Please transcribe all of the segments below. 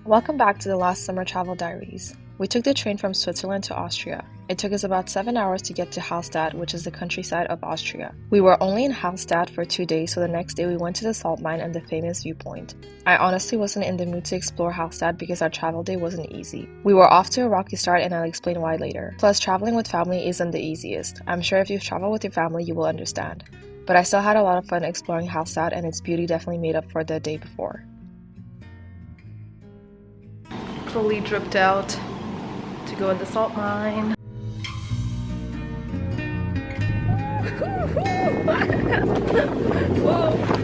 Welcome back to the last summer travel diaries. We took the train from Switzerland to Austria. It took us about 7 hours to get to Hallstatt, which is the countryside of Austria. We were only in Hallstatt for 2 days, so the next day we went to the salt mine and the famous viewpoint. I honestly wasn't in the mood to explore Hallstatt because our travel day wasn't easy. We were off to a rocky start and I'll explain why later. Plus, traveling with family isn't the easiest. I'm sure if you've traveled with your family, you will understand. But I still had a lot of fun exploring Hallstatt, and its beauty definitely made up for the day before. Fully dripped out to go in the salt mine. Whoa.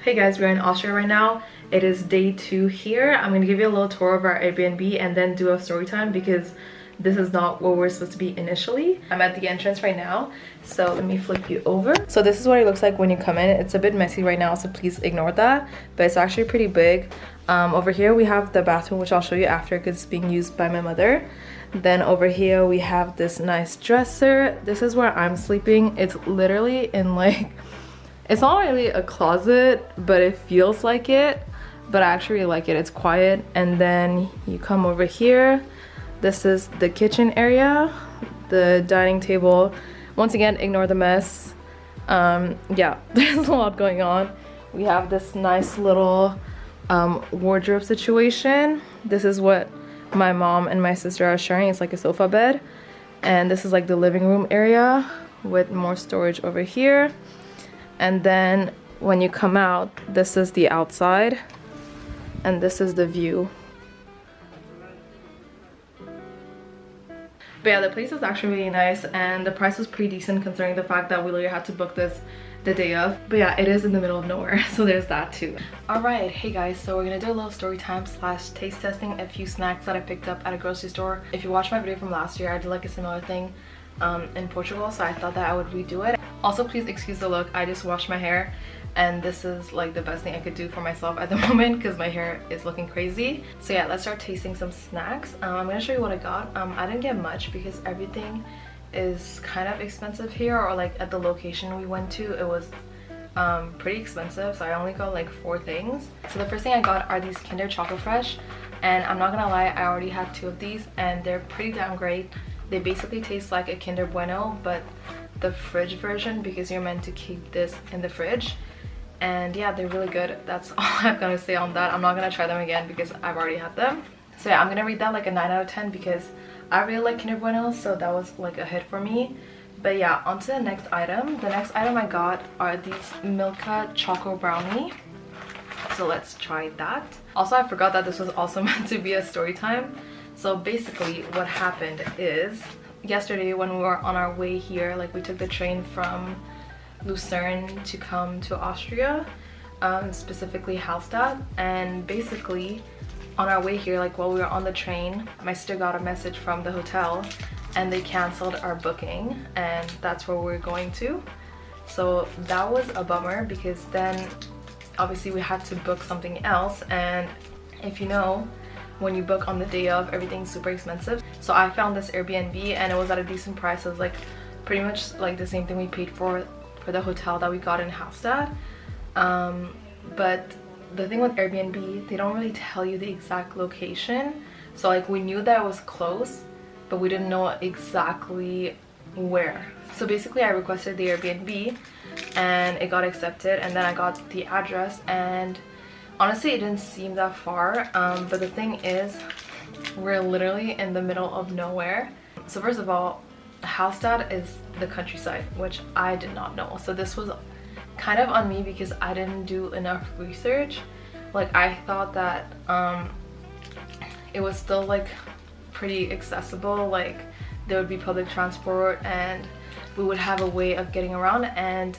Hey guys, we're in Austria right now. It is day 2 here. I'm going to give you a little tour of our Airbnb and then do a story time because this is not where we're supposed to be initially. I'm at the entrance right now, so let me flip you over. So this is what it looks like when you come in. It's a bit messy right now, so please ignore that, but it's actually pretty big. Over here we have the bathroom, which I'll show you after because it's being used by my mother. Then over here we have this nice dresser. This is where I'm sleeping. It's literally in like, it's not really a closet, but it feels like it. But I actually really like it. It's quiet. And then you come over here. This is the kitchen area, the dining table. Once again, ignore the mess. Yeah, there's a lot going on. We have this nice little wardrobe situation. This is what my mom and my sister are sharing. It's like a sofa bed. And this is like the living room area with more storage over here. And then when you come out, this is the outside and this is the view. But yeah, the place is actually really nice and the price was pretty decent considering the fact that we literally had to book this the day of. But yeah, it is in the middle of nowhere, so there's that too. Alright, hey guys, so we're gonna do a little story time / taste testing a few snacks that I picked up at a grocery store. If you watched my video from last year, I did like a similar thing in Portugal, so I thought that I would redo it. Also, please excuse the look. I just washed my hair and this is like the best thing I could do for myself at the moment because my hair is looking crazy. So yeah, let's start tasting some snacks. I'm gonna show you what I got. I didn't get much because everything is kind of expensive here, or like at the location we went to it was pretty expensive, so I only got like 4 things. So the first thing I got are these Kinder Choco Fresh, and I'm not gonna lie, I already had 2 of these and they're pretty damn great. They basically taste like a Kinder Bueno, but the fridge version because you're meant to keep this in the fridge. And yeah, they're really good. That's all I'm gonna say on that. I'm not gonna try them again because I've already had them. So yeah, I'm gonna rate that like a 9 out of 10 because I really like Kinder Bueno, so that was like a hit for me. But yeah, on to the next item. The next item I got are these Milka Choco Brownie. So let's try that. Also, I forgot that this was also meant to be a story time. So basically what happened is yesterday when we were on our way here, like we took the train from Lucerne to come to Austria, specifically Hallstatt, and basically on our way here, like while we were on the train, my sister got a message from the hotel and they canceled our booking, and that's where we're going to. So that was a bummer because then obviously we had to book something else, and if you know, when you book on the day of, everything's super expensive. So I found this Airbnb and it was at a decent price. It was like pretty much like the same thing we paid for the hotel that we got in Hallstatt. But the thing with Airbnb, they don't really tell you the exact location. So like we knew that it was close, but we didn't know exactly where. So basically I requested the Airbnb and it got accepted, and then I got the address, and honestly it didn't seem that far, but the thing is we're literally in the middle of nowhere. So first of all, Hallstatt is the countryside, which I did not know. So this was kind of on me because I didn't do enough research. Like I thought that it was still like pretty accessible, like there would be public transport and we would have a way of getting around, and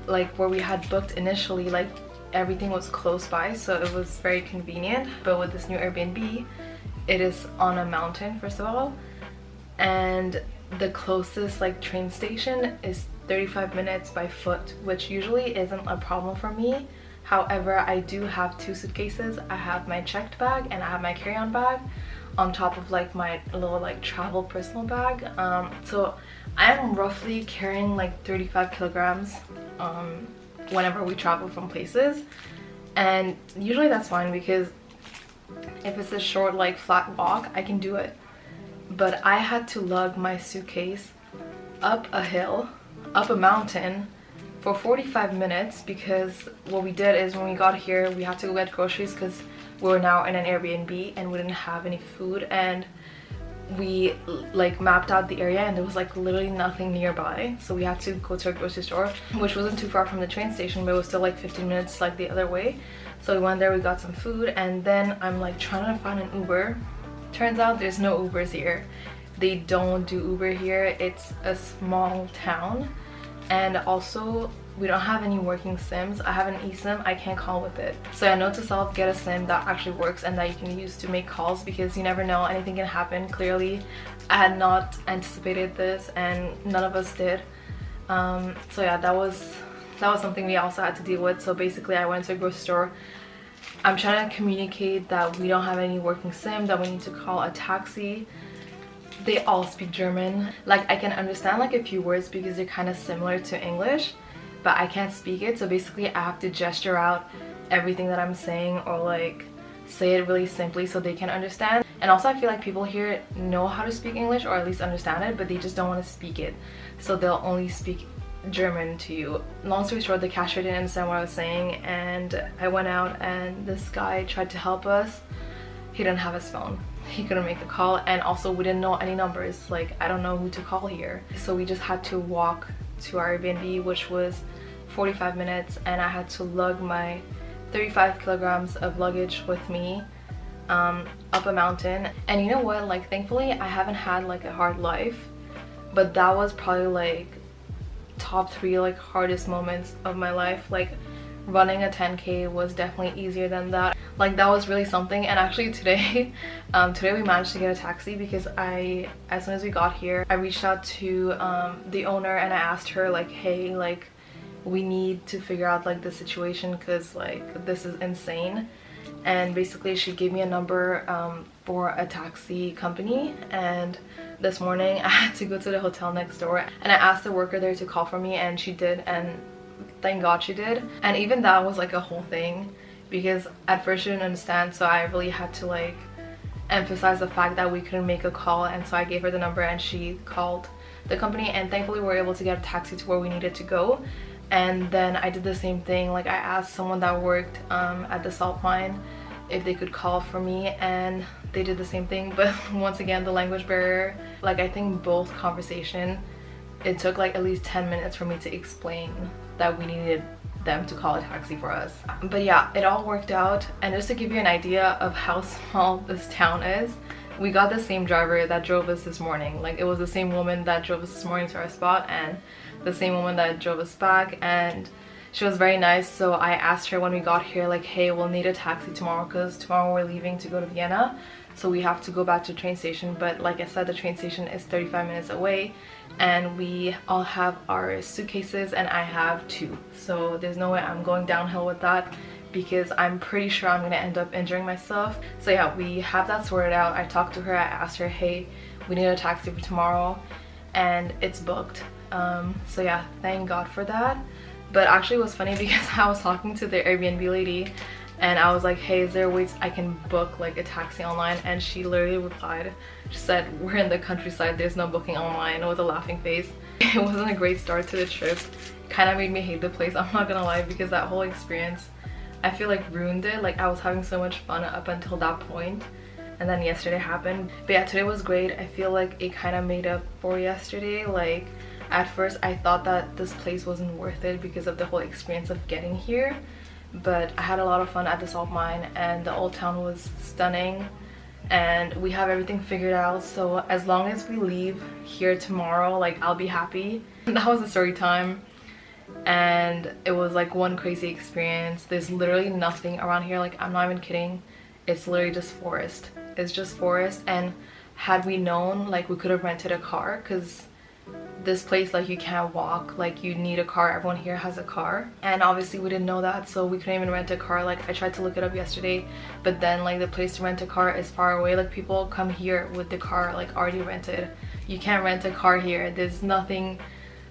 like where we had booked initially, like everything was close by, so it was very convenient. But with this new Airbnb, it is on a mountain first of all, and the closest like train station is 35 minutes by foot, which usually isn't a problem for me. However, I do have 2 suitcases. I have my checked bag and I have my carry-on bag on top of like my little like travel personal bag. So I'm roughly carrying like 35 kilograms whenever we travel from places, and usually that's fine because if it's a short like flat walk I can do it. But I had to lug my suitcase up a hill, up a mountain for 45 minutes because what we did is when we got here we had to go get groceries because we were now in an Airbnb and we didn't have any food, and we like mapped out the area and there was like literally nothing nearby, so we had to go to a grocery store which wasn't too far from the train station, but it was still like 15 minutes like the other way. So we went there, we got some food, and then I'm like trying to find an Uber. Turns out there's no Ubers here. They don't do Uber here. It's a small town, and also we don't have any working sims. I have an eSIM, I can't call with it. So I note to self, get a sim that actually works and that you can use to make calls, because you never know, anything can happen. Clearly I had not anticipated this and none of us did. So yeah, that was something we also had to deal with. So basically I went to a grocery store. I'm trying to communicate that we don't have any working sim, that we need to call a taxi. They all speak German. Like I can understand like a few words because they're kind of similar to English, but I can't speak it. So basically I have to gesture out everything that I'm saying, or like say it really simply so they can understand. And also I feel like people here know how to speak English, or at least understand it, but they just don't want to speak it, so they'll only speak German to you. Long story short, the cashier didn't understand what I was saying, and I went out and this guy tried to help us. He didn't have his phone, he couldn't make the call, and also we didn't know any numbers. Like I don't know who to call here, so we just had to walk to our Airbnb, which was 45 minutes, and I had to lug my 35 kilograms of luggage with me up a mountain. And you know what, like thankfully I haven't had like a hard life, but that was probably like top 3 like hardest moments of my life. Like running a 10k was definitely easier than that. Like that was really something. And actually today today we managed to get a taxi because as soon as we got here I reached out to the owner and I asked her like, hey, like we need to figure out like the situation because like this is insane. And basically she gave me a number for a taxi company, and this morning I had to go to the hotel next door and I asked the worker there to call for me, and she did, and thank God she did. And even that was like a whole thing because at first she didn't understand, so I really had to like emphasize the fact that we couldn't make a call. And so I gave her the number and she called the company, and thankfully we were able to get a taxi to where we needed to go. And then I did the same thing, like I asked someone that worked at the salt mine if they could call for me, and they did the same thing. But once again, the language barrier, like I think both conversation, it took like at least 10 minutes for me to explain that we needed them to call a taxi for us. But yeah, it all worked out. And just to give you an idea of how small this town is, we got the same driver that drove us this morning. Like it was the same woman that drove us this morning to our spot and the same woman that drove us back, and she was very nice. So I asked her when we got here like, hey, we'll need a taxi tomorrow because tomorrow we're leaving to go to Vienna, so we have to go back to the train station. But like I said, the train station is 35 minutes away and we all have our suitcases and I have 2, so there's no way I'm going downhill with that because I'm pretty sure I'm gonna end up injuring myself. So yeah, we have that sorted out. I talked to her, I asked her, hey, we need a taxi for tomorrow, and it's booked. So yeah, thank God for that. But actually it was funny because I was talking to the Airbnb lady and I was like, hey, is there ways I can book like a taxi online? And she literally replied, she said, we're in the countryside, there's no booking online, with a laughing face. It wasn't a great start to the trip. It kind of made me hate the place, I'm not gonna lie, because that whole experience I feel like ruined it. Like I was having so much fun up until that point, and then yesterday happened. But yeah, today was great. I feel like it kind of made up for yesterday. Like At first I thought that this place wasn't worth it because of the whole experience of getting here, but I had a lot of fun at the salt mine and the old town was stunning and we have everything figured out. So as long as we leave here tomorrow, like, I'll be happy. That was a story time and it was like one crazy experience. There's literally nothing around here, like, I'm not even kidding. It's literally just forest. It's just forest. And had we known, like, we could have rented a car, because this place, like, you can't walk, like, you need a car. Everyone here has a car, and obviously we didn't know that, so we couldn't even rent a car. Like, I tried to look it up yesterday, but then, like, the place to rent a car is far away. Like, people come here with the car, like, already rented. You can't rent a car here. There's nothing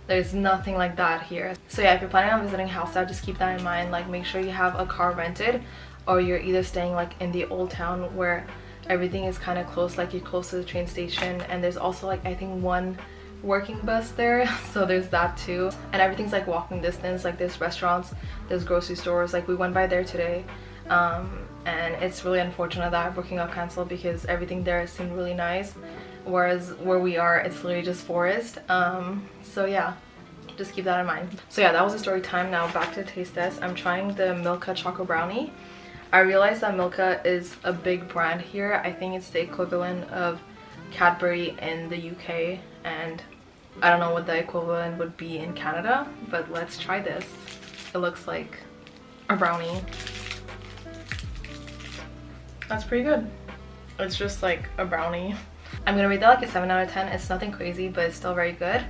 like that here. So yeah, if you're planning on visiting Hallstatt, just keep that in mind. Like, make sure you have a car rented, or you're either staying like in the old town where everything is kind of close, like you're close to the train station, and there's also, like, I think one working bus there, so there's that too. And everything's like walking distance. Like, there's restaurants, there's grocery stores. Like, we went by there today, and it's really unfortunate that our booking got canceled because everything there seemed really nice, whereas where we are, it's literally just forest. So yeah, just keep that in mind. So yeah, that was the story time. Now back to the taste test. I'm trying the Milka chocolate brownie. I realized that Milka is a big brand here. I think it's the equivalent of Cadbury in the UK, and I don't know what the equivalent would be in Canada, but let's try this. It looks like a brownie. That's pretty good. It's just like a brownie. I'm gonna rate that like a 7 out of 10. It's nothing crazy, but it's still very good.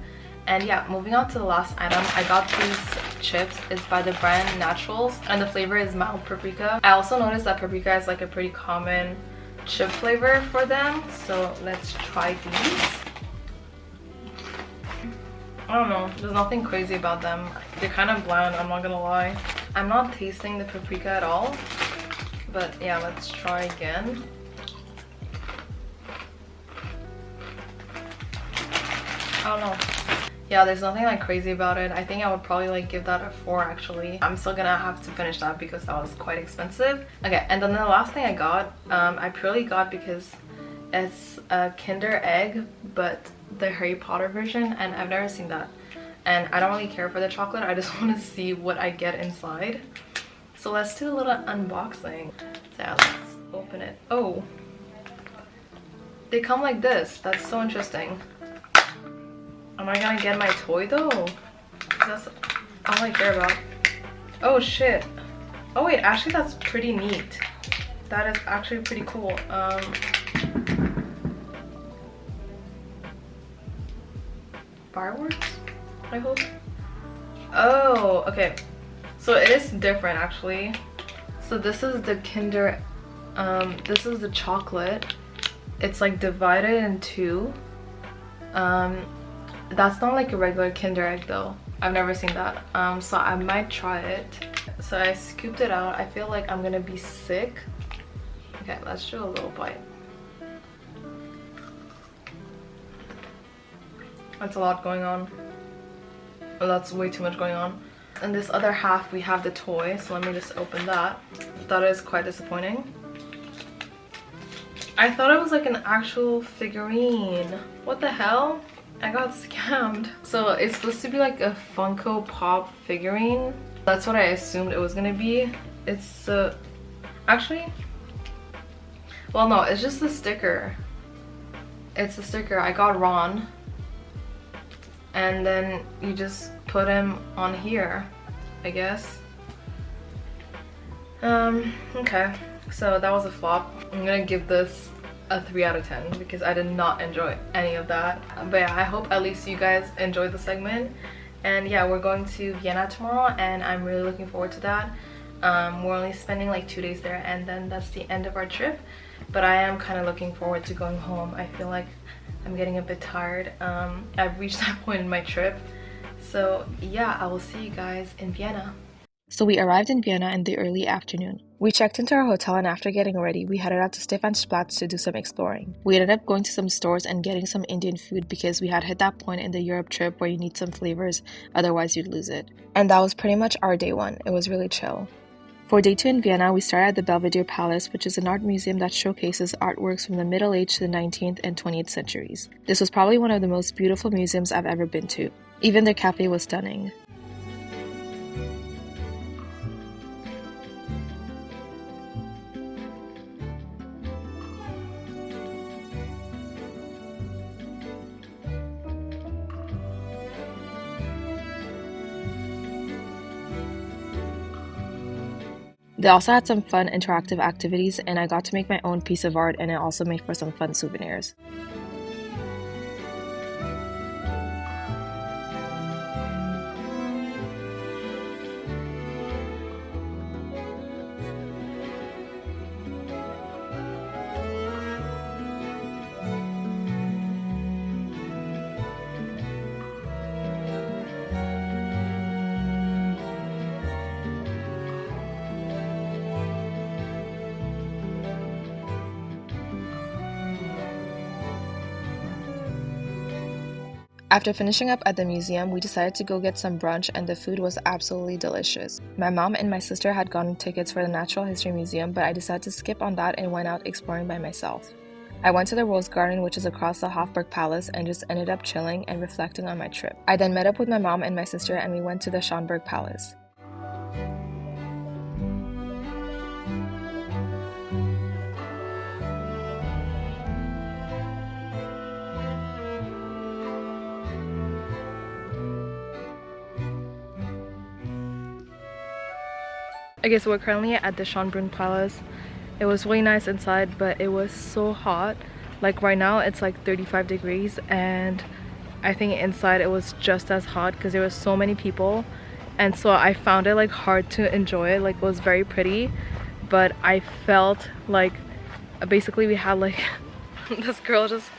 And yeah, moving on to the last item, I got these chips. It's by the brand Naturals, and the flavor is mild paprika. I also noticed that paprika is like a pretty common chip flavor for them, so let's try these. I don't know, there's nothing crazy about them. They're kind of bland, I'm not gonna lie. I'm not tasting the paprika at all, but yeah, let's try again. I don't know. Yeah, there's nothing like crazy about it. I think I would probably like give that a 4 actually. I'm still gonna have to finish that because that was quite expensive. Okay, and then the last thing I got, I purely got because it's a Kinder Egg, but the Harry Potter version, and I've never seen that. And I don't really care for the chocolate, I just want to see what I get inside. So let's do a little unboxing. So yeah, let's open it. Oh, they come like this. That's so interesting. Am I gonna get my toy though? That's all I care about. Oh shit. Oh wait, actually that's pretty neat. That is actually pretty cool. Fireworks, I hope. Oh, okay. So it is different actually. So this is the Kinder, this is the chocolate. It's like divided in two. That's not like a regular Kinder Egg though. I've never seen that. So I might try it. So I scooped it out. I feel like I'm gonna be sick. Okay, let's do a little bite. That's a lot going on. Oh, that's way too much going on. And this other half we have the toy, so let me just open that. That is quite disappointing. I thought it was like an actual figurine. What the hell? I got scammed. So it's supposed to be like a Funko Pop figurine. That's what I assumed it was gonna be. It's actually, well no, it's just the sticker. It's a sticker. I got Ron, and then you just put him on here, I guess. Okay, so that was a flop. I'm gonna give this a 3 out of 10 because I did not enjoy any of that. But yeah, I hope at least you guys enjoyed the segment. And yeah, we're going to Vienna tomorrow and I'm really looking forward to that. We're only spending like 2 days there and then that's the end of our trip. But I am kind of looking forward to going home. I feel like I'm getting a bit tired. I've reached that point in my trip. So yeah, I will see you guys in Vienna. So we arrived in Vienna in the early afternoon. We checked into our hotel and after getting ready, we headed out to Stephansplatz to do some exploring. We ended up going to some stores and getting some Indian food because we had hit that point in the Europe trip where you need some flavors, otherwise you'd lose it. And that was pretty much our day 1. It was really chill. For day 2 in Vienna, we started at the Belvedere Palace, which is an art museum that showcases artworks from the Middle Age to the 19th and 20th centuries. This was probably one of the most beautiful museums I've ever been to. Even their cafe was stunning. They also had some fun interactive activities, and I got to make my own piece of art, and it also made for some fun souvenirs. After finishing up at the museum, we decided to go get some brunch, and the food was absolutely delicious. My mom and my sister had gotten tickets for the Natural History Museum, but I decided to skip on that and went out exploring by myself. I went to the Rose Garden, which is across the Hofburg Palace, and just ended up chilling and reflecting on my trip. I then met up with my mom and my sister, and we went to the Schönberg Palace. Okay, so we're currently at the Schönbrunn Palace. It was really nice inside, but it was so hot. Like right now it's like 35 degrees, and I think inside it was just as hot because there was so many people, and so I found it like hard to enjoy. Like it was very pretty, but I felt like basically we had like this girl just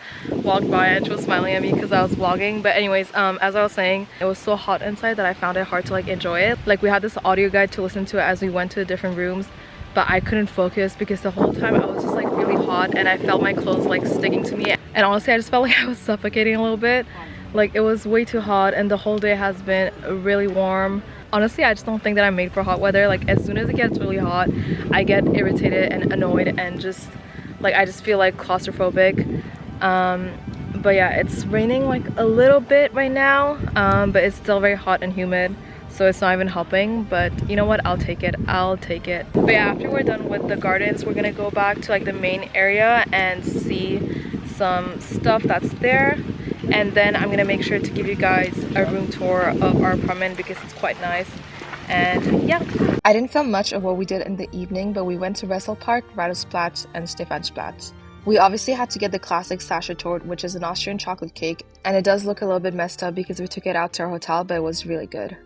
walked by and she was smiling at me because I was vlogging. But anyways, as I was saying, it was so hot inside that I found it hard to like enjoy it. Like we had this audio guide to listen to as we went to the different rooms, but I couldn't focus because the whole time I was just like really hot and I felt my clothes like sticking to me, and honestly I just felt like I was suffocating a little bit. Like it was way too hot, and the whole day has been really warm. Honestly, I just don't think that I'm made for hot weather. Like as soon as it gets really hot, I get irritated and annoyed, and just like I just feel like claustrophobic. But yeah, it's raining like a little bit right now, but it's still very hot and humid, so it's not even helping. But you know what, I'll take it. But yeah, after we're done with the gardens, we're gonna go back to like the main area and see some stuff that's there, and then I'm gonna make sure to give you guys a room tour of our apartment because it's quite nice. And yeah, I didn't film much of what we did in the evening, but we went to Wesselpark, Radosplatz, and Stephansplatz. We obviously had to get the classic Sachertorte, which is an Austrian chocolate cake, and it does look a little bit messed up because we took it out to our hotel, but it was really good.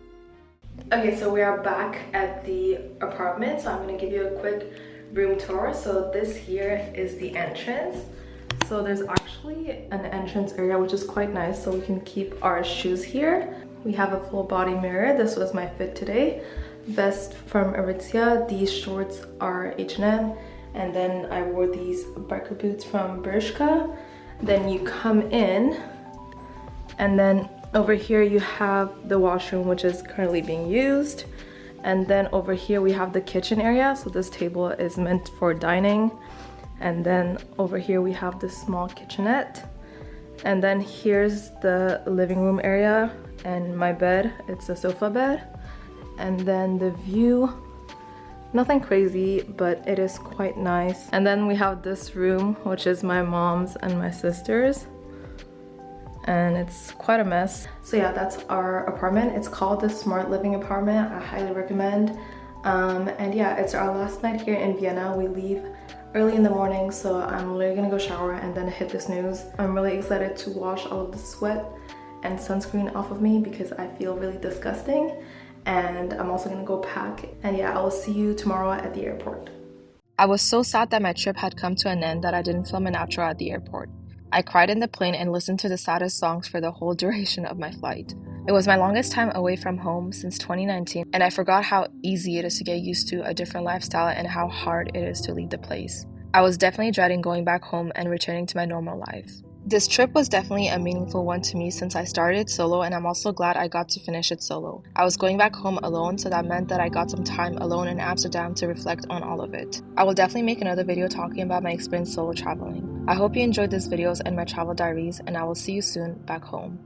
Okay, so we are back at the apartment, so I'm going to give you a quick room tour. So this here is the entrance. So there's actually an entrance area which is quite nice, so we can keep our shoes here. We have a full body mirror. This was my fit today. Vest from Aritzia. These shorts are H&M. And then I wore these biker boots from Bershka. Then you come in, and then over here you have the washroom, which is currently being used. And then over here we have the kitchen area. So this table is meant for dining. And then over here we have this small kitchenette. And then here's the living room area and my bed. It's a sofa bed. And then the view, nothing crazy, but it is quite nice. And then we have this room, which is my mom's and my sister's, and it's quite a mess. So yeah, that's our apartment. It's called the Smart Living Apartment. I highly recommend. And yeah, it's our last night here in Vienna. We leave early in the morning, so I'm literally gonna go shower and then hit the snooze. I'm really excited to wash all of the sweat and sunscreen off of me because I feel really disgusting. And I'm also gonna go pack, and yeah, I will see you tomorrow at the airport. I was so sad that my trip had come to an end that I didn't film an outro at the airport. I cried in the plane and listened to the saddest songs for the whole duration of my flight. It was my longest time away from home since 2019, and I forgot how easy it is to get used to a different lifestyle and how hard it is to leave the place. I was definitely dreading going back home and returning to my normal life. This trip was definitely a meaningful one to me since I started solo, and I'm also glad I got to finish it solo. I was going back home alone, so that meant that I got some time alone in Amsterdam to reflect on all of it. I will definitely make another video talking about my experience solo traveling. I hope you enjoyed these videos and my travel diaries, and I will see you soon back home.